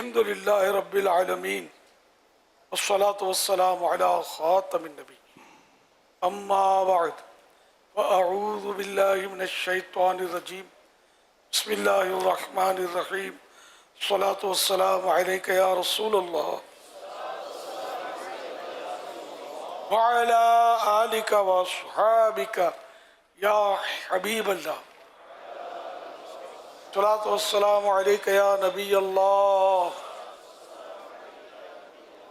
الحمد لله رب العالمين والصلاة والسلام على خاتم النبي أما بعد فأعوذ بالله من الشيطان الرجيم بسم الله الرحمن الرحيم الصلاة والسلام عليك يا رسول الله وعلى آلك وأصحابك يا حبيب الله الصلاة والسلام عليك يا نبي الله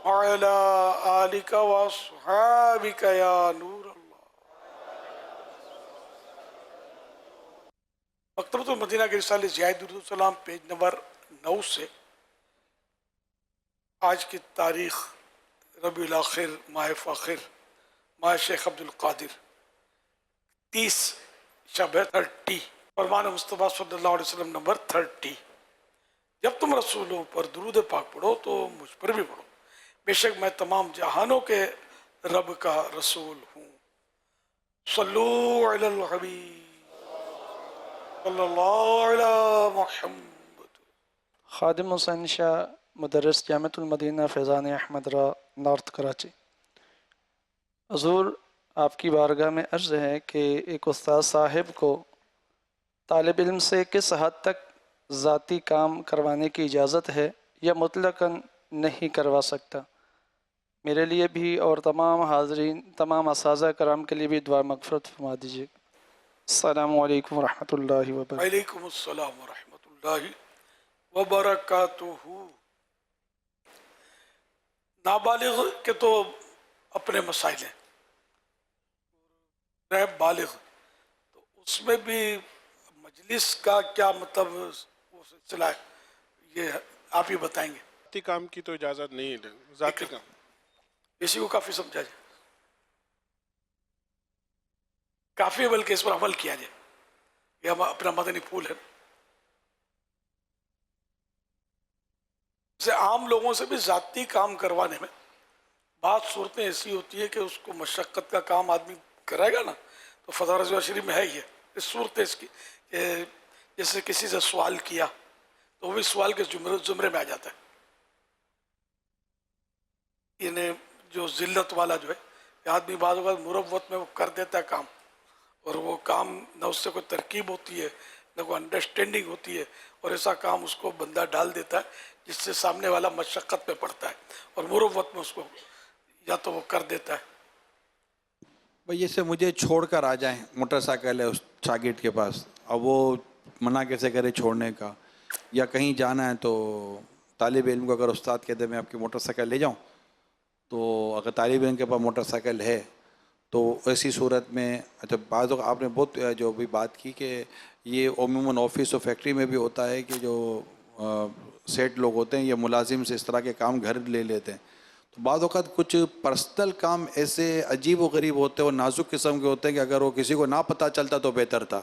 وعلى آلك وأصحابك يا نور الله. مکتبۃ المدینہ کے رسالے زیاد درود السلام پیج نمبر 9 سے آج کی تاریخ ربیع الاخر ماہ فاخر ماہ شیخ عبد القادر 30 شب 30 فرمان مصطفیٰ صلی اللہ علیہ وسلم نمبر 30. جب تم رسولوں پر درود پاک پڑھو تو مجھ پر بھی پڑھو، بے شک میں تمام جہانوں کے رب کا رسول ہوں. صلو علی الحبیب صلی اللہ علی محمد. خادم حسین شاہ مدرس جامعۃ المدینہ فیضان احمد را نارتھ کراچی. حضور آپ کی بارگاہ میں عرض ہے کہ ایک استاد صاحب کو طالب علم سے کس حد تک ذاتی کام کروانے کی اجازت ہے یا مطلقاً نہیں کروا سکتا؟ میرے لیے بھی اور تمام حاضرین تمام اساتذہ کرام کے لیے بھی دعا مغفرت فرما دیجیے. السلام علیکم ورحمۃ اللہ وبرکاتہ. وعلیکم السلام ورحمۃ اللہ وبرکاتہ. نابالغ کے تو اپنے مسائل ہیں، غیر بالغ تو اس میں بھی مجلس کا کیا مطلب وہ سلسلہ ہے، یہ آپ ہی بتائیں گے. ذاتی کام کی تو اجازت نہیں ہے. ذاتی کام اسی کو کافی سمجھا جائے، کافی ہے، بلکہ اس پر عمل کیا جائے. یہ ہم اپنا مدنی پھول ہے. جیسے عام لوگوں سے بھی ذاتی کام کروانے میں بعض صورتیں ایسی ہوتی ہے کہ اس کو مشقت کا کام آدمی کرائے گا نا تو فتح رضویہ شریف میں ہے ہی ہے اس صورت اس کی کہ جیسے کسی سے سوال کیا تو وہ بھی سوال کے زمرے میں آ جاتا ہے. یعنی جو ذلت والا جو ہے کہ آدمی بعض اوقات مروت میں وہ کر دیتا ہے کام، اور وہ کام نہ اس سے کوئی ترکیب ہوتی ہے نہ کوئی انڈرسٹینڈنگ ہوتی ہے، اور ایسا کام اس کو بندہ ڈال دیتا ہے جس سے سامنے والا مشقت میں پڑتا ہے اور مروت میں اس کو یا تو وہ کر دیتا ہے. بھئی جیسے مجھے چھوڑ کر آ جائیں، موٹر سائیکل ہے اس شاگرد کے پاس، اب وہ منع کیسے کرے چھوڑنے کا، یا کہیں جانا ہے تو طالب علم کو اگر استاد کہتے ہیں میں آپ کی موٹر سائیکل لے جاؤں، تو اگر طالب علم کے پاس موٹر سائیکل ہے تو ایسی صورت میں اچھا بعض اوقات آپ نے بہت جو بھی بات کی کہ یہ عموماً آفس اور فیکٹری میں بھی ہوتا ہے کہ جو سیٹ لوگ ہوتے ہیں یا ملازم سے اس طرح کے کام گھر لے لیتے ہیں، تو بعض اوقات کچھ پرسنل کام ایسے عجیب و غریب ہوتے ہیں اور نازک قسم کے ہوتے ہیں کہ اگر وہ کسی کو نہ پتہ چلتا تو بہتر تھا،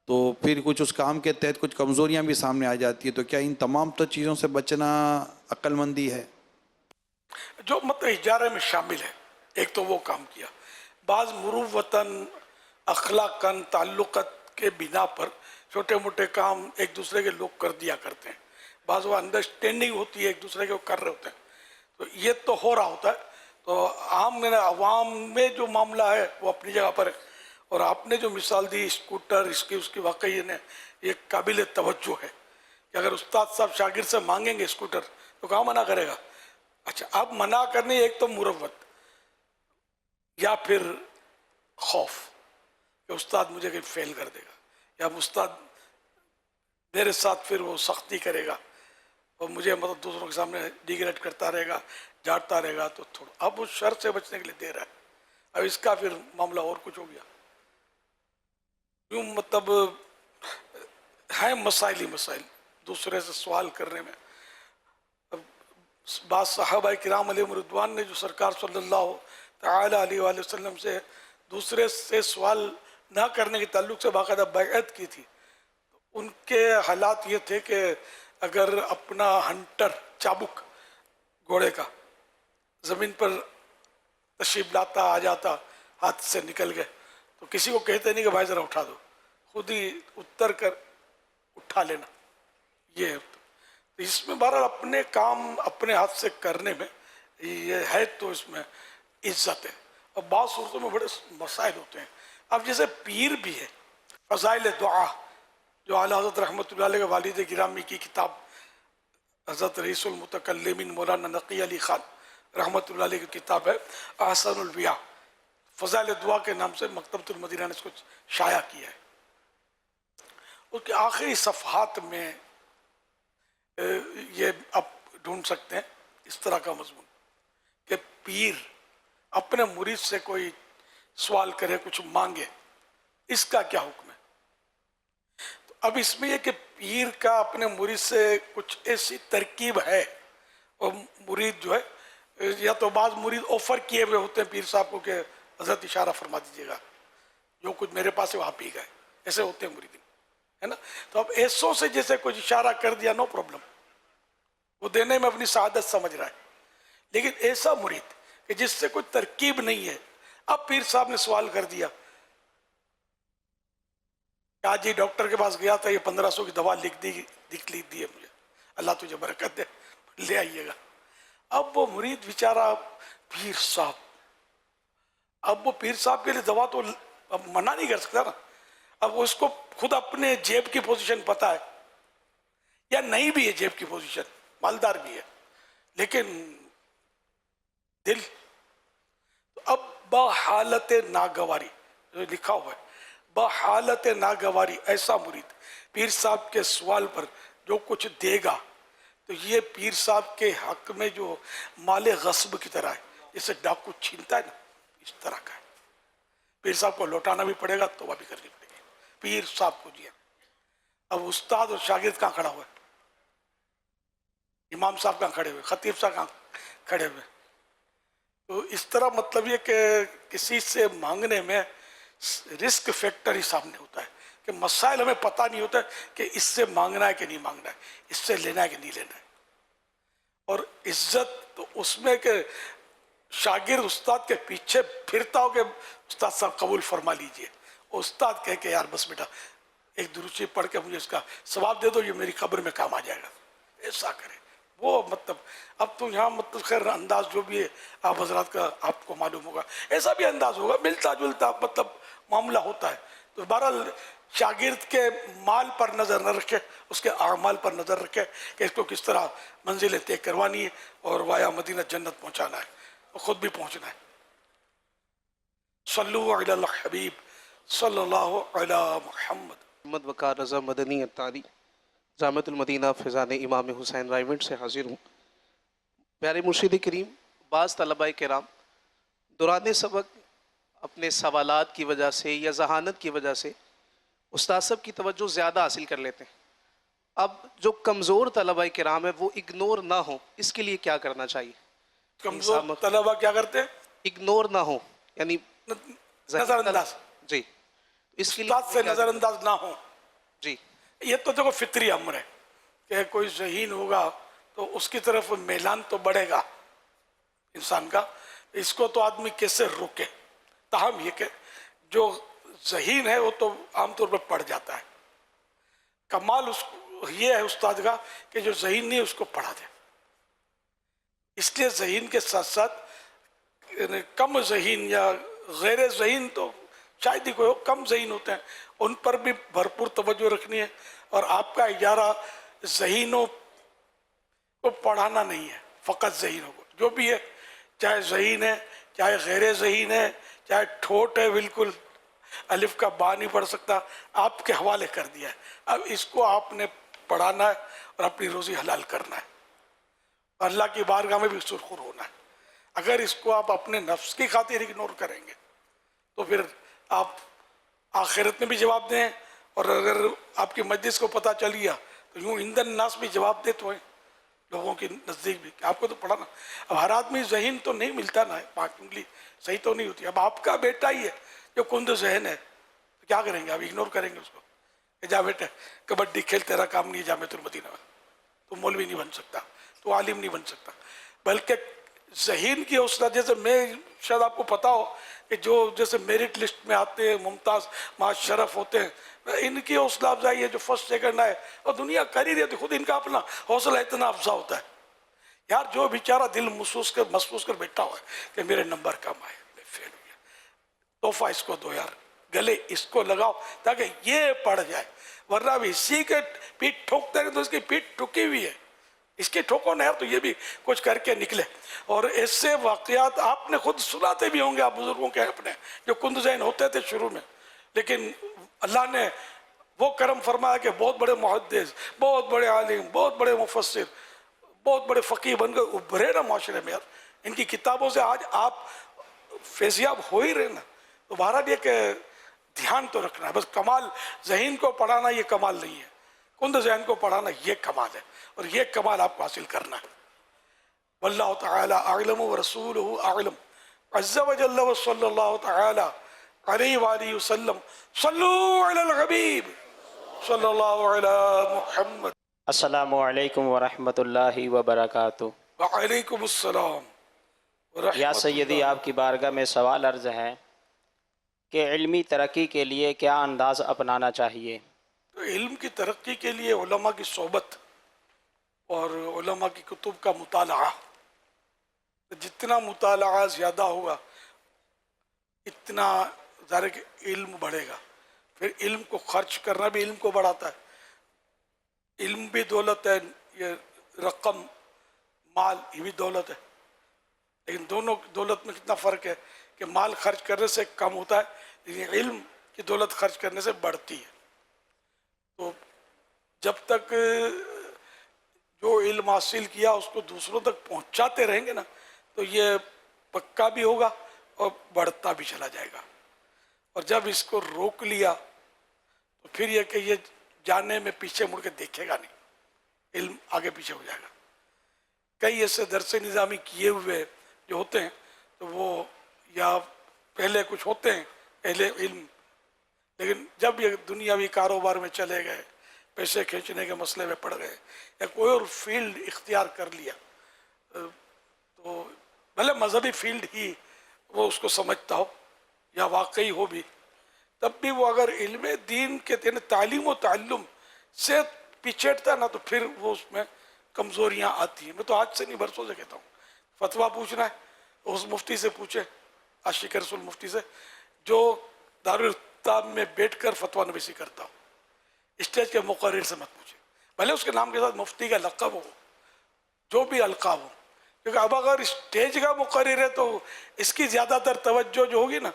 تو پھر کچھ اس کام کے تحت کچھ کمزوریاں بھی سامنے آ جاتی ہے. تو کیا ان تمام تو چیزوں سے بچنا عقل مندی ہے؟ جو مطلب اجارے میں شامل ہے، ایک تو وہ کام کیا. بعض مروتاً اخلاقاً تعلقات کے بنا پر چھوٹے موٹے کام ایک دوسرے کے لوگ کر دیا کرتے ہیں، بعض وہ انڈرسٹینڈنگ ہوتی ہے ایک دوسرے کے وہ کر رہے ہوتے ہیں، تو یہ تو ہو رہا ہوتا ہے. تو عوام میں جو معاملہ ہے وہ اپنی جگہ پر ہے، اور آپ نے جو مثال دی اسکوٹر اس کی واقعی یہ قابل توجہ ہے کہ اگر استاد صاحب شاگرد سے مانگیں گے اسکوٹر تو کہاں منع کرے گا. اچھا اب منع کرنی ایک تو مروت یا پھر خوف کہ استاد مجھے کہیں فیل کر دے گا یا استاد میرے ساتھ پھر وہ سختی کرے گا اور مجھے مطلب دوسروں کے سامنے ڈیگریڈ کرتا رہے گا، جھاڑتا رہے گا، تو تھوڑا اب اس شر سے بچنے کے لیے دے رہا ہے. اب اس کا پھر معاملہ اور کچھ ہو گیا. یوں مطلب ہیں مسائل ہی مسائل دوسرے سے سوال کرنے میں. بعض صحابہ کرام علیہم رضوان نے جو سرکار صلی اللہ تعالی علیہ وآلہ وسلم سے دوسرے سے سوال نہ کرنے کے تعلق سے باقاعدہ بیعت کی تھی، ان کے حالات یہ تھے کہ اگر اپنا ہنٹر چابک گھوڑے کا زمین پر تشریف لاتا آ جاتا ہاتھ سے نکل گئے تو کسی کو کہتے نہیں کہ بھائی ذرا اٹھا دو، خود ہی اتر کر اٹھا لینا. یہ اس میں بہرحال اپنے کام اپنے ہاتھ سے کرنے میں یہ ہے تو اس میں عزت ہے. اور بعض صورتوں میں بڑے مسائل ہوتے ہیں. اب جیسے پیر بھی ہے، فضائل دعا جو اعلیٰ حضرت رحمۃ اللہ علیہ کے والد گرامی کی کتاب حضرت رئیس المتکلمین مولانا نقی علی خان رحمۃ اللہ علیہ کی کتاب ہے احسن البیاء، فضائل دعا کے نام سے مکتبۃ المدینہ نے اس کو شائع کیا ہے. اس کے آخری صفحات میں یہ آپ ڈھونڈ سکتے ہیں اس طرح کا مضمون کہ پیر اپنے مرید سے کوئی سوال کرے، کچھ مانگے، اس کا کیا حکم ہے. تو اب اس میں یہ کہ پیر کا اپنے مرید سے کچھ ایسی ترکیب ہے، اور مرید جو ہے یا تو بعض مرید آفر کیے ہوئے ہوتے ہیں پیر صاحب کو کہ حضرت اشارہ فرما دیجیے گا، جو کچھ میرے پاس ہے وہاں پی گئے، ایسے ہوتے ہیں مریدین، ہے نا. تو اب ایسوں سے جیسے کچھ اشارہ کر دیا، نو پرابلم، وہ دینے میں اپنی سعادت سمجھ رہا ہے. لیکن ایسا مرید کہ جس سے کوئی ترکیب نہیں ہے، اب پیر صاحب نے سوال کر دیا کہ آج جی ڈاکٹر کے پاس گیا تھا، یہ 1500 کی دوا لکھ دی ہے مجھے، اللہ تجھے برکت دے، لے آئیے گا. اب وہ مرید بیچارہ پیر صاحب، اب وہ پیر صاحب کے لیے دوا تو اب منع نہیں کر سکتا نا. اب اس کو خود اپنے جیب کی پوزیشن پتا ہے، یا نہیں بھی ہے جیب کی پوزیشن، مالدار بھی ہے، لیکن دل. تو اب بحالت ناگواری جو لکھا ہوا ہے، بحالت ناگواری ایسا مرید پیر صاحب کے سوال پر جو کچھ دے گا تو یہ پیر صاحب کے حق میں جو مال غصب کی طرح ہے، جیسے ڈاکو چھینتا ہے نا، اس طرح کا ہے. پیر صاحب کو لوٹانا بھی پڑے گا، توبہ بھی کرنی پڑے گی. پیر صاحب کو جی. اب استاد اور شاگرد کہاں کھڑا ہوا ہے؟ امام صاحب کہاں کھڑے ہوئے، خطیب صاحب کہاں کھڑے ہوئے. تو اس طرح مطلب یہ کہ کسی سے مانگنے میں رسک فیکٹر ہی سامنے ہوتا ہے کہ مسائل ہمیں پتہ نہیں ہوتا کہ اس سے مانگنا ہے کہ نہیں مانگنا ہے، اس سے لینا ہے کہ نہیں لینا ہے. اور عزت تو اس میں کہ شاگرد استاد کے پیچھے پھرتا ہو کہ استاد صاحب قبول فرما لیجئے، استاد کہے کہ یار بس بیٹا ایک درود شریف پڑھ کے مجھے اس کا ثواب دے دو، یہ میری قبر میں کام آ جائے گا، ایسا کرے. وہ مطلب اب تو یہاں مطلب خیر انداز جو بھی ہے آپ حضرات کا آپ کو معلوم ہوگا، ایسا بھی انداز ہوگا، ملتا جلتا مطلب معاملہ ہوتا ہے. تو بہرحال شاگرد کے مال پر نظر نہ رکھے، اس کے اعمال پر نظر رکھے کہ اس کو کس طرح منزلیں طے کروانی ہے اور وایا مدینہ جنت پہنچانا ہے، اور خود بھی پہنچنا ہے. صلو علی الحبیب صلی اللہ علی محمد. محمد وقار رضا مدنی اتاری، جامعۃ المدینہ فیضان امام حسین رائیونٹ سے حاضر ہوں. پیارے مرشد کریم، بعض طلباء کرام دوران سبق اپنے سوالات کی وجہ سے یا ذہانت کی وجہ سے استاد صاحب کی توجہ زیادہ حاصل کر لیتے ہیں. اب جو کمزور طلباء کرام ہیں وہ اگنور نہ ہوں، اس کے لیے کیا کرنا چاہیے؟ کمزور طلبہ کیا کرتے ہیں؟ اگنور نہ ہوں، یعنی نظر انداز، جی، اس کے لیے استاد سے نظر انداز نہ ہو. جی، یہ تو دیکھو فطری امر ہے کہ کوئی ذہین ہوگا تو اس کی طرف میلان تو بڑھے گا انسان کا. اس کو تو آدمی کیسے روکے؟ تاہم یہ کہ جو ذہین ہے وہ تو عام طور پر پڑھ جاتا ہے. کمال اس یہ ہے استاد کا کہ جو ذہین نہیں اس کو پڑھا دے. اس لیے ذہین کے ساتھ ساتھ کم ذہین یا غیر ذہین تو شاید ہی کوئی ہو، کم ذہین ہوتے ہیں، ان پر بھی بھرپور توجہ رکھنی ہے. اور آپ کا اجارہ ذہینوں کو پڑھانا نہیں ہے، فقط ذہینوں کو، جو بھی ہے، چاہے ذہین ہے چاہے غیر ذہین ہے، چاہے ٹھوٹ ہے بالکل الف کا با نہیں پڑھ سکتا، آپ کے حوالے کر دیا ہے. اب اس کو آپ نے پڑھانا ہے اور اپنی روزی حلال کرنا ہے، اور اللہ کی بارگاہ میں بھی سرخر ہونا ہے. اگر اس کو آپ اپنے نفس کی خاطر اگنور کریں گے تو پھر آپ آخرت میں بھی جواب دیں، اور اگر آپ کی مجلس کو پتہ چل گیا تو یوں ایندھن ناس بھی جواب دے تو ہیں لوگوں کے نزدیک بھی کہ آپ کو تو پڑھانا. اب ہر آدمی ذہین تو نہیں ملتا نا، پاک انگلی صحیح تو نہیں ہوتی. اب آپ کا بیٹا ہی ہے جو کند ذہن ہے تو کیا کریں گے؟ آپ اگنور کریں گے اس کو کہ جا بیٹا کبڈی کھیل، تیرا کام نہیں ہے جامعۃ المدینہ میں، تو مولوی نہیں بن سکتا، تو عالم نہیں بن سکتا. بلکہ ذہین کی حوصلہ، جیسے میں شاید آپ کو پتا ہو کہ جو جیسے میرٹ لسٹ میں آتے ہیں ممتاز مع شرف ہوتے ہیں, ان کی حوصلہ افزائی ہے جو فرسٹ سیکنڈ آئے, اور دنیا کر ہی رہی ہوتی, خود ان کا اپنا حوصلہ اتنا افزا ہوتا ہے. یار جو بیچارہ دل محسوس کر بیٹھا ہوا ہے کہ میرے نمبر کم آئے, میں فیل ہو گیا, تحفہ اس کو دو یار, گلے اس کو لگاؤ تاکہ یہ پڑھ جائے, ورنہ بھی اسی کے پیٹ ٹھوکتے ہیں تو اس کی پیٹ ٹھکی ہوئی ہے, اس کے ٹھوکو نہ تو یہ بھی کچھ کر کے نکلے. اور ایسے واقعات آپ نے خود سناتے بھی ہوں گے, آپ بزرگوں کے اپنے جو کند ذہن ہوتے تھے شروع میں, لیکن اللہ نے وہ کرم فرمایا کہ بہت بڑے محدث, بہت بڑے عالم, بہت بڑے مفسر, بہت بڑے فقیہ بن کر ابھرے نا معاشرے میں. یار ان کی کتابوں سے آج آپ فیضیاب ہو ہی رہے نا. تو بہرحال یہ کہ دھیان تو رکھنا ہے, بس کمال ذہین کو پڑھانا یہ کمال نہیں ہے, کند ذہن کو پڑھانا یہ کمال ہے, اور یہ کمال آپ کو حاصل کرنا ہے. واللہ تعالی اعلم ورسولہ اعلم عز وجل وصلی اللہ تعالی علیہ وآلہ وسلم. صلو علی الحبیب صلی اللہ علی محمد. السلام علیکم ورحمۃ اللہ وبرکاتہ. وعلیکم السلام ورحمۃ یا سیدی آپ کی بارگاہ میں سوال عرض ہے کہ علمی ترقی کے لیے کیا انداز اپنانا چاہیے؟ تو علم کی ترقی کے لیے علماء کی صحبت اور علماء کی کتب کا مطالعہ, جتنا مطالعہ زیادہ ہوگا اتنا ظاہر ہے کہ علم بڑھے گا. پھر علم کو خرچ کرنا بھی علم کو بڑھاتا ہے. علم بھی دولت ہے, یہ رقم مال یہ بھی دولت ہے, لیکن دونوں دولت میں کتنا فرق ہے کہ مال خرچ کرنے سے کم ہوتا ہے, لیکن علم کی دولت خرچ کرنے سے بڑھتی ہے. تو جب تک جو علم حاصل کیا اس کو دوسروں تک پہنچاتے رہیں گے نا تو یہ پکا بھی ہوگا اور بڑھتا بھی چلا جائے گا. اور جب اس کو روک لیا تو پھر یہ کہ یہ جانے میں پیچھے مڑ کے دیکھے گا نہیں, علم آگے پیچھے ہو جائے گا. کئی ایسے درس نظامی کیے ہوئے جو ہوتے ہیں تو وہ یا پہلے کچھ ہوتے ہیں اہل علم, لیکن جب یہ دنیاوی کاروبار میں چلے گئے, پیسے کھینچنے کے مسئلے میں پڑ گئے یا کوئی اور فیلڈ اختیار کر لیا, تو بھلے مذہبی فیلڈ ہی وہ اس کو سمجھتا ہو یا واقعی ہو بھی, تب بھی وہ اگر علم دین کے تعلیم و تعلم سے پچھڑتا نا تو پھر وہ اس میں کمزوریاں آتی ہیں. میں تو آج سے نہیں برسوں سے کہتا ہوں, فتویٰ پوچھنا ہے اس مفتی سے پوچھے, عاشق رسول مفتی سے, جو دارالفتاب میں بیٹھ کر فتویٰ نویسی کرتا ہو, اسٹیج کے مقرر سے مت پوچھے, بھلے اس کے نام کے ساتھ مفتی کا لقب ہو, جو بھی القاب ہو, کیونکہ اب اگر اسٹیج کا مقرر ہے تو اس کی زیادہ تر توجہ جو ہوگی نا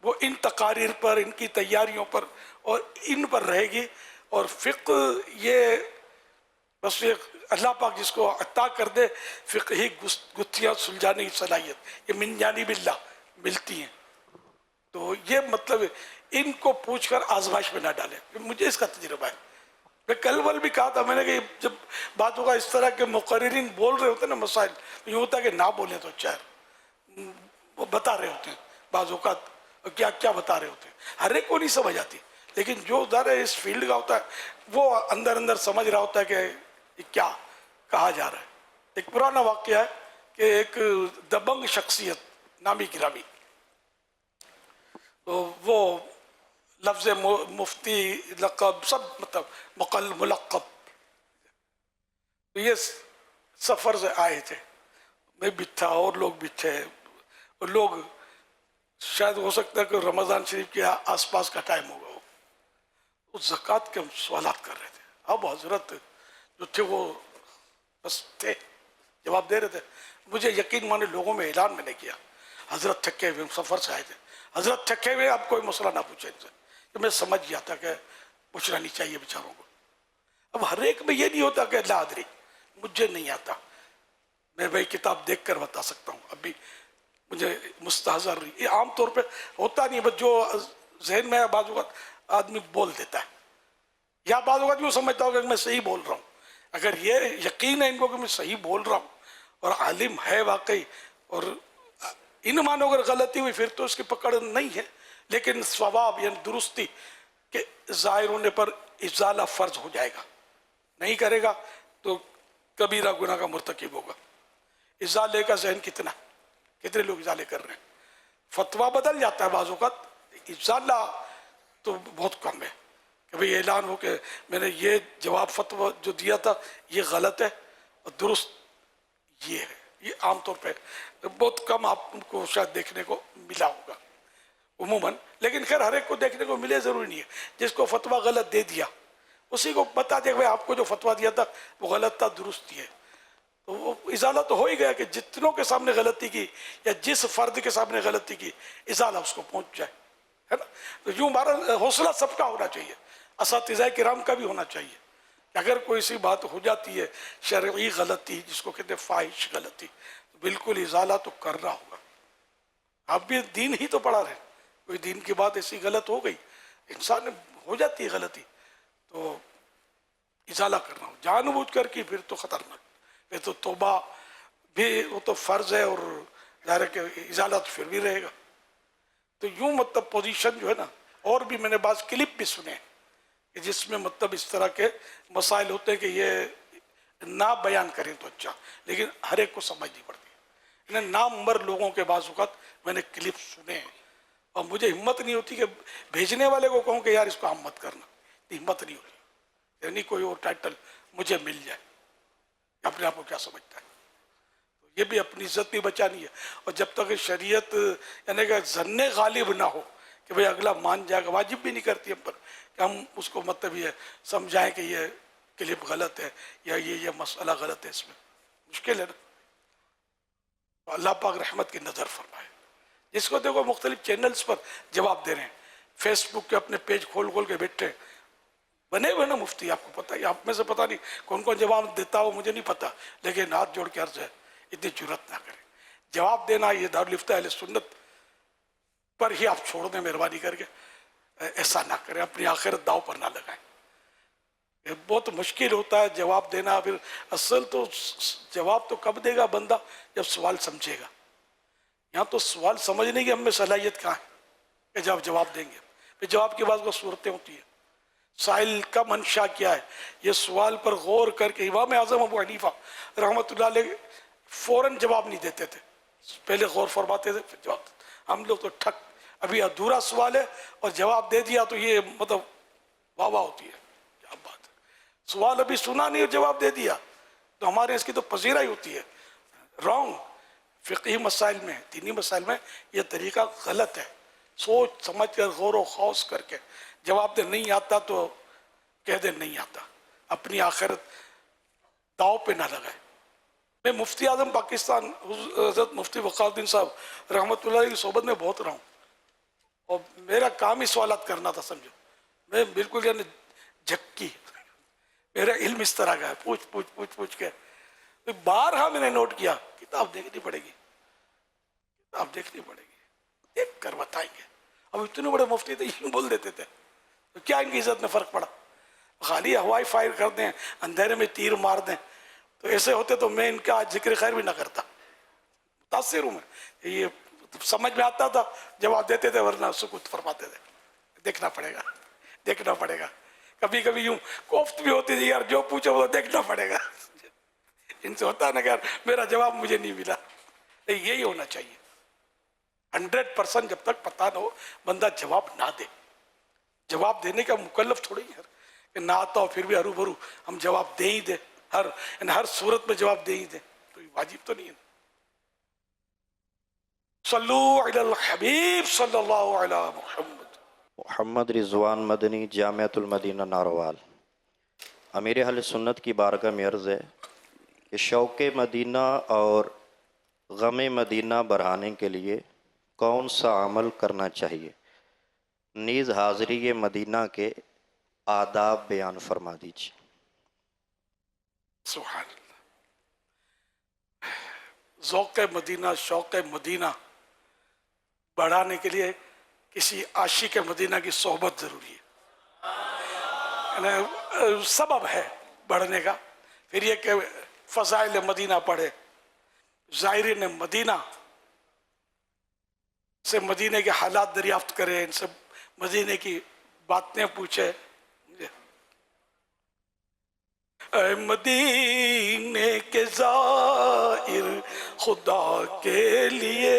وہ ان تقاریر پر, ان کی تیاریوں پر اور ان پر رہے گی. اور فقہ یہ بس یہ اللہ پاک جس کو عطا کر دے فقہی گتھیاں سلجھانے کی صلاحیت, یہ من جانب اللہ ملتی ہیں. تو یہ مطلب ان کو پوچھ کر آزمائش میں نہ ڈالیں, مجھے اس کا تجربہ ہے. میں کل ول بھی کہا تھا میں نے کہ جب بات ہوگا اس طرح کے مقررین بول رہے ہوتے ہیں نا مسائل, تو یہ ہوتا ہے کہ نہ بولیں تو اچھا ہے, وہ بتا رہے ہوتے ہیں بعض اوقات کیا کیا بتا رہے ہوتے ہیں, ہر ایک کو نہیں سمجھ آتی, لیکن جو ذرا اس فیلڈ کا ہوتا ہے وہ اندر اندر سمجھ رہا ہوتا ہے کہ یہ کیا کہا جا رہا ہے. ایک پرانا واقعہ ہے کہ ایک دبنگ شخصیت نامی گرامی, تو وہ لفظ مفتی لقب سب مطلب ملقب, تو یہ سفر سے آئے تھے, میں بھی تھا اور لوگ بھی تھے, اور لوگ شاید ہو سکتا ہے کہ رمضان شریف کے آس پاس کا ٹائم ہوگا, وہ زکوٰۃ کے ہم سوالات کر رہے تھے. اب حضرت جو تھے وہ بس تھے جواب دے رہے تھے. مجھے یقین مانے لوگوں میں اعلان میں نے کیا, حضرت تھکے ہوئے, سفر سے آئے تھے, حضرت تھکے ہوئے, اب کوئی مسئلہ نہ پوچھے ان سے. کہ میں سمجھ گیا تھا کہ پوچھنا نہیں چاہیے بیچاروں کو. اب ہر ایک میں یہ نہیں ہوتا کہ لا ادری, مجھے نہیں آتا, میں بھائی کتاب دیکھ کر بتا سکتا ہوں, ابھی مجھے مستحضر نہیں. یہ عام طور پہ ہوتا نہیں, بس جو ذہن میں بعض اوقات آدمی بول دیتا ہے, یا بعض اوقات یوں سمجھتا ہوں کہ میں صحیح بول رہا ہوں. اگر یہ یقین ہے ان کو کہ میں صحیح بول رہا ہوں اور عالم ہے واقعی, اور ان معنوں اگر غلطی ہوئی پھر تو اس کی پکڑ نہیں ہے, لیکن ثواب یعنی درستی کہ ظاہر ہونے پر ازالہ فرض ہو جائے گا, نہیں کرے گا تو کبیرہ گناہ کا مرتکب ہوگا. ازالے کا ذہن کتنے لوگ ازالے کر رہے ہیں, فتویٰ بدل جاتا ہے بعض اوقات، ازالہ تو بہت کم ہے کہ بھئی اعلان ہو کہ میں نے یہ جواب فتویٰ جو دیا تھا یہ غلط ہے اور درست یہ ہے. یہ عام طور پہ بہت کم آپ کو شاید دیکھنے کو ملا ہوگا عموماً، لیکن خیر ہر ایک کو دیکھنے کو ملے ضروری نہیں ہے. جس کو فتویٰ غلط دے دیا اسی کو بتا دے کہ بھائی آپ کو جو فتویٰ دیا تھا وہ غلط تھا، درست یہ ہے، تو وہ ازالہ تو ہو ہی گیا کہ جتنوں کے سامنے غلطی کی یا جس فرد کے سامنے غلطی کی ازالہ اس کو پہنچ جائے، ہے نا. تو یوں ہمارا حوصلہ سب کا ہونا چاہیے، اساتذہ کرام کا بھی ہونا چاہیے کہ اگر کوئی سی بات ہو جاتی ہے شرعی غلطی جس کو کہتے ہیں فاحش غلطی، تو بالکل ازالہ تو کرنا ہوگا. آپ بھی دین ہی تو پڑھا رہے ہیں، کوئی دین کی بات ایسی غلط ہو گئی، انسان ہو جاتی ہے غلطی، تو ازالہ کرنا ہو جان بوجھ کر کی پھر تو خطرناک، پھر تو توبہ بھی وہ تو فرض ہے اور ظاہر ہے کہ ازالہ تو پھر بھی رہے گا. تو یوں مطلب پوزیشن جو ہے نا، اور بھی میں نے بعض کلپ بھی سنے ہیں کہ جس میں مطلب اس طرح کے مسائل ہوتے ہیں کہ یہ نہ بیان کریں تو اچھا، لیکن ہر ایک کو سمجھنی پڑتی ہے. انہیں نامور لوگوں کے بعض اوقات میں نے کلپ سنے ہیں اور مجھے ہمت نہیں ہوتی کہ بھیجنے والے کو کہوں کہ یار اس کو ہم مت کرنا، ہمت نہیں ہوتی، یعنی کوئی اور ٹائٹل مجھے مل جائے. اپنے آپ کو کیا سمجھتا ہے، تو یہ بھی اپنی عزت بھی بچانی ہے. اور جب تک شریعت یعنی کہ ظن غالب نہ ہو کہ بھئی اگلا مان جائے گا، واجب بھی نہیں کرتی ہم پر کہ ہم اس کو مطلب یہ سمجھائیں کہ یہ کلپ غلط ہے یا یہ مسئلہ غلط ہے. اس میں مشکل ہے نا. اللہ پاک رحمت کی نظر فرمائے. جس کو دیکھو مختلف چینلز پر جواب دے رہے ہیں، فیس بک کے اپنے پیج کھول کھول کے بیٹھے بنے ہوئے نا مفتی، آپ کو پتہ ہے، آپ میں سے پتہ نہیں کون کون جواب دیتا ہو مجھے نہیں پتہ، لیکن ہاتھ جوڑ کے عرض ہے اتنی جرات نہ کریں. جواب دینا یہ دارالفتہ اہل سنت پر ہی آپ چھوڑ دیں مہربانی کر کے، ایسا نہ کریں، اپنی آخرت داؤ پر نہ لگائیں. یہ بہت مشکل ہوتا ہے جواب دینا. پھر اصل تو جواب تو کب دے گا بندہ جب سوال سمجھے گا. یہاں تو سوال سمجھنے کی ہم میں صلاحیت کہاں ہے کہ جب جواب دیں گے. پھر جواب کے بعد وہ صورتیں ہوتی ہیں، سائل کا منشا کیا ہے، یہ سوال پر غور کر کے. امام اعظم ابو حنیفہ رحمۃ اللہ علیہ فوراً جواب نہیں دیتے تھے، پہلے غور فرماتے تھے پھر جواب. ہم لوگ تو ٹھک ابھی ادھورا سوال ہے اور جواب دے دیا تو یہ مطلب واہ واہ ہوتی ہے، کیا بات ہے. سوال ابھی سنا نہیں اور جواب دے دیا تو ہمارے اس کی تو پذیرائی ہوتی ہے. رانگ. فقہی مسائل میں، دینی مسائل میں یہ طریقہ غلط ہے. سوچ سمجھ کر غور و خوض کر کے جواب دے. نہیں آتا تو کہہ دے نہیں آتا، اپنی آخرت داؤ پہ نہ لگائے. میں مفتی اعظم پاکستان حضرت مفتی وقار الدین صاحب رحمۃ اللہ علیہ کی صحبت میں بہت رہا ہوں اور میرا کام ہی سوالات کرنا تھا. سمجھو میں بالکل یعنی جھکی، میرا علم اس طرح کا ہے، پوچھ پوچھ پوچھ پوچھ کے. بارہا میں نے نوٹ کیا کتاب دیکھنی پڑے گی، کتاب دیکھنی پڑے گی، دیکھ کر بتائیں گے. اب اتنے بڑے مفتی تھے یوں بول دیتے تھے تو کیا ان کی عزت میں فرق پڑا. خالی ہوائی فائر کر دیں، اندھیرے میں تیر مار دیں، تو ایسے ہوتے تو میں ان کا آج ذکر خیر بھی نہ کرتا. متاثر ہوں میں، یہ سمجھ میں آتا تھا جواب دیتے تھے ورنہ سکوت فرماتے تھے. دیکھنا پڑے گا، دیکھنا پڑے گا. کبھی کبھی یوں کوفت بھی ہوتی تھی، یار جو پوچھو وہ دیکھنا پڑے گا. ان سے ہوتا ہے نا کہ یار میرا جواب مجھے نہیں ملا. یہی ہونا چاہیے 100%. جب تک پتہ نہ ہو بندہ جواب نہ دے. جواب دینے کا مکلف تھوڑی ہے کہ نہ آتا ہو پھر بھی ہرو بھرو ہم جواب دے ہی دیں، ہر صورت میں جواب دے ہی دیں، تو یہ واجب تو نہیں ہے. صلو علی الحبیب صلی اللہ علی محمد. محمد رضوان مدنی، جامعۃ المدینہ ناروال. امیر اہل سنت کی بارگاہ میں عرض ہے کہ شوق مدینہ اور غم مدینہ بڑھانے کے لیے کون سا عمل کرنا چاہیے، نیز حاضری مدینہ کے آداب بیان فرما دیجیے. سبحان اللہ. ذوق مدینہ، شوق مدینہ بڑھانے کے لیے کسی عاشق مدینہ کی صحبت ضروری ہے. یعنی سبب ہے بڑھنے کا. پھر یہ کہ فضائل مدینہ پڑھے، زائرین مدینہ سے مدینے کے حالات دریافت کرے، ان سے مدینے کی باتیں پوچھے. اے مدینے کے زائر خدا کے لیے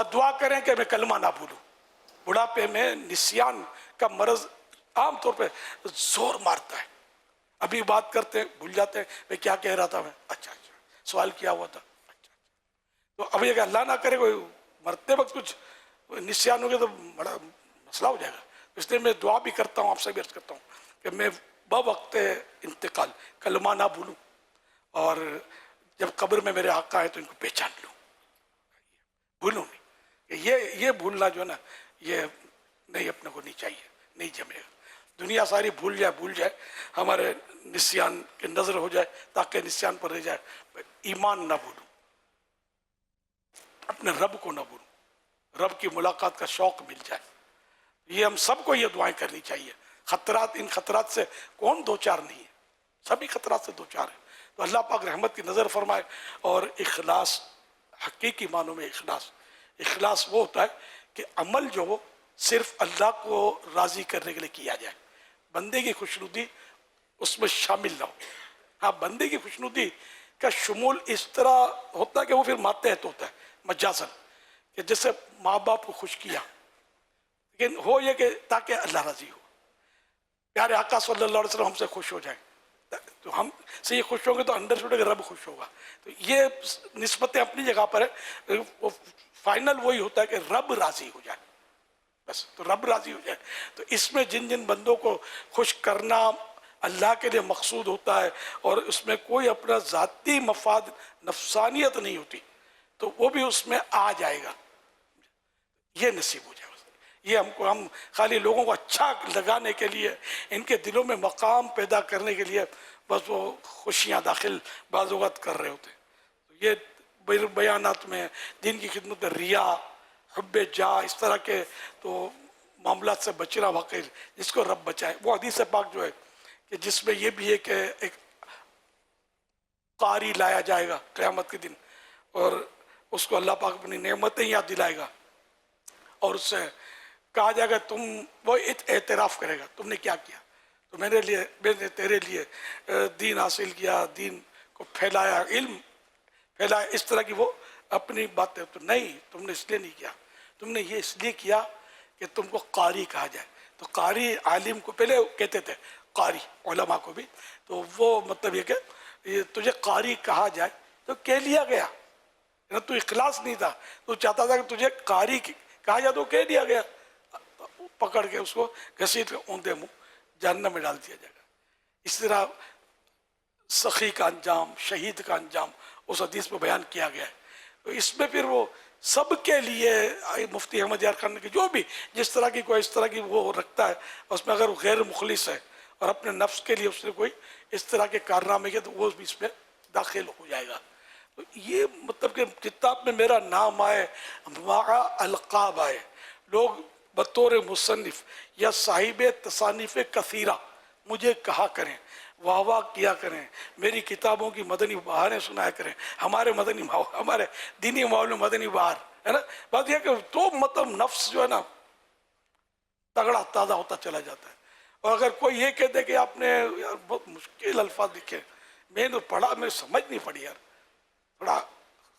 اور دعا کریں کہ میں کلمہ نہ بھولوں. بڑھاپے میں نسیان کا مرض عام طور پہ زور مارتا ہے. ابھی بات کرتے ہیں بھول جاتے ہیں میں کیا کہہ رہا تھا میں, اچھا سوال کیا ہوا تھا, اچھا. تو ابھی اگر اللہ نہ کرے کوئی مرتے وقت کچھ نسیان ہو گیا تو بڑا مسئلہ ہو جائے گا. اس لیے میں دعا بھی کرتا ہوں, آپ سے بھی عرض کرتا ہوں کہ میں بوقت انتقال کلمہ نہ بھولوں, اور جب قبر میں میرے آقا ہے تو ان کو پہچان لوں, بھولوں نہیں. یہ بھولنا جو ہے نا یہ نہیں, اپنے کو نہیں چاہیے, نہیں جمے گا. دنیا ساری بھول جائے ہمارے نسیان کی نظر ہو جائے تاکہ نسیان پر رہ جائے. ایمان نہ بھولوں, اپنے رب کو نہ بھولوں, رب کی ملاقات کا شوق مل جائے. یہ ہم سب کو یہ دعائیں کرنی چاہیے. خطرات, ان خطرات سے کون دو چار نہیں ہے, سبھی خطرات سے دو چار ہیں. تو اللہ پاک رحمت کی نظر فرمائے. اور اخلاص, حقیقی معنوں میں اخلاص وہ ہوتا ہے کہ عمل جو ہو صرف اللہ کو راضی کرنے کے لیے کیا جائے, بندے کی خوشنودی اس میں شامل نہ ہو. ہاں, بندے کی خوشنودی کا شمول اس طرح ہوتا ہے کہ وہ پھر ماتحت ہوتا ہے مجازن, کہ جیسے ماں باپ کو خوش کیا, لیکن ہو یہ کہ تاکہ اللہ راضی ہو. پیارے آقا صلی اللہ علیہ وسلم ہم سے خوش ہو جائیں تو ہم سے یہ خوش ہوں گے تو اندر سے کہ رب خوش ہوگا. تو یہ نسبتیں اپنی جگہ پر ہے, فائنل وہی ہوتا ہے کہ رب راضی ہو جائے بس. تو رب راضی ہو جائے. تو اس میں جن بندوں کو خوش کرنا اللہ کے لیے مقصود ہوتا ہے اور اس میں کوئی اپنا ذاتی مفاد نفسانیت نہیں ہوتی تو وہ بھی اس میں آ جائے گا, یہ نصیب ہو جائے گا. یہ ہم خالی لوگوں کو اچھا لگانے کے لیے, ان کے دلوں میں مقام پیدا کرنے کے لیے بس وہ خوشیاں داخل بعض اوقات کر رہے ہوتے ہیں. یہ بیانات میں دین کی خدمت میں ریا, حب جا, اس طرح کے تو معاملات سے بچنا واقعی جس کو رب بچائے. وہ حدیث پاک جو ہے کہ جس میں یہ بھی ہے کہ ایک قاری لایا جائے گا قیامت کے دن اور اس کو اللہ پاک اپنی نعمتیں یاد دلائے گا اور اس سے کہا جائے گا وہ اعتراف کرے گا تم نے کیا کیا. تو میں نے تیرے لیے دین حاصل کیا, دین کو پھیلایا, علم پھیلایا, اس طرح کی وہ اپنی باتیں. تو نہیں, تم نے اس لیے نہیں کیا, تم نے یہ اس لیے کیا کہ تم کو قاری کہا جائے. تو قاری عالم کو پہلے کہتے تھے, قاری علماء کو بھی, تو وہ مطلب یہ کہ تجھے قاری کہا جائے تو کہہ لیا گیا. تو اخلاص نہیں تھا, تو چاہتا تھا کہ تجھے قاری کہا جائے تو کہہ دیا گیا, پکڑ کے اس کو گھسیٹ کے اوندے منہ جہنم میں ڈال دیا جائے گا. اس طرح سخی کا انجام, شہید کا انجام اس حدیث میں بیان کیا گیا ہے. تو اس میں پھر وہ سب کے لیے مفتی احمد یار خان کی جو بھی جس طرح کی کوئی اس طرح کی وہ رکھتا ہے, اس میں اگر وہ غیر مخلص ہے اور اپنے نفس کے لیے اس نے کوئی اس طرح کے کارنامے کیے تو وہ بھی اس میں داخل ہو جائے گا. تو یہ مطلب کہ کتاب میں میرا نام آئے, مع القاب آئے, لوگ بطور مصنف یا صاحب تصانیف کثیرہ مجھے کہا کریں, واہ واہ کیا کریں, میری کتابوں کی مدنی بہاریں سنایا کریں. ہمارے دینی ماحول میں مدنی بہار ہے نا. بات یہ کہ تو مطلب نفس جو ہے نا تگڑا تازہ ہوتا چلا جاتا ہے. اور اگر کوئی یہ کہتے کہ آپ نے یار بہت مشکل الفاظ لکھے, میں نے پڑھا, میں سمجھ نہیں پڑی یار, تھوڑا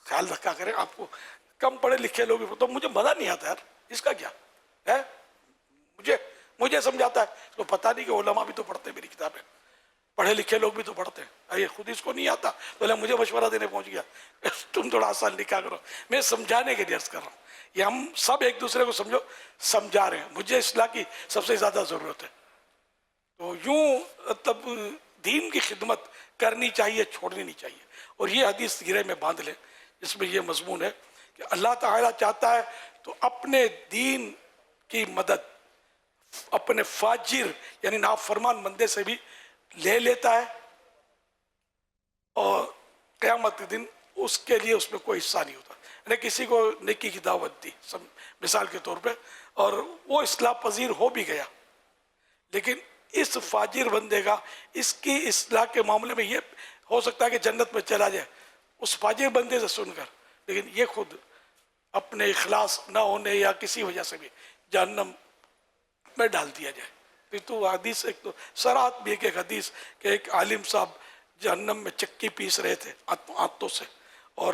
خیال رکھا کریں. آپ کو کم پڑھے لکھے لوگ تو مجھے مزہ نہیں آتا یار, اس کا کیا ہے, مجھے سمجھاتا ہے. تو پتہ نہیں کہ علماء بھی تو پڑھتے ہیں میری کتابیں, پڑھے لکھے لوگ بھی تو پڑھتے ہیں. یہ خود اس کو نہیں آتا تو مجھے مشورہ دینے پہنچ گیا تم تھوڑا آسان لکھا کرو. میں سمجھانے کے لیے عرض کر رہا ہوں, یہ ہم سب ایک دوسرے کو سمجھا رہے ہیں. مجھے اصلاح کی سب سے زیادہ ضرورت ہے. تو یوں تب دین کی خدمت کرنی چاہیے, چھوڑنی نہیں چاہیے. اور یہ حدیث گرے میں باندھ لیں جس میں یہ مضمون ہے کہ اللہ تعالیٰ چاہتا ہے تو اپنے دین کی مدد اپنے فاجر یعنی نافرمان بندے سے بھی لے لیتا ہے, اور قیامت کے دن اس کے لیے اس میں کوئی حصہ نہیں ہوتا. یعنی کسی کو نیکی کی دعوت دی مثال کے طور پہ اور وہ اصلاح پذیر ہو بھی گیا, لیکن اس فاجر بندے کا اس کی اصلاح کے معاملے میں یہ ہو سکتا ہے کہ جنت میں چلا جائے اس فاجر بندے سے سن کر, لیکن یہ خود اپنے اخلاص نہ ہونے یا کسی وجہ سے بھی جہنم میں ڈال دیا جائے. تو حدیث ایک تو سرات بھی ایک حدیث کہ ایک عالم صاحب جہنم میں چکی پیس رہے تھے ہاتھوں سے, اور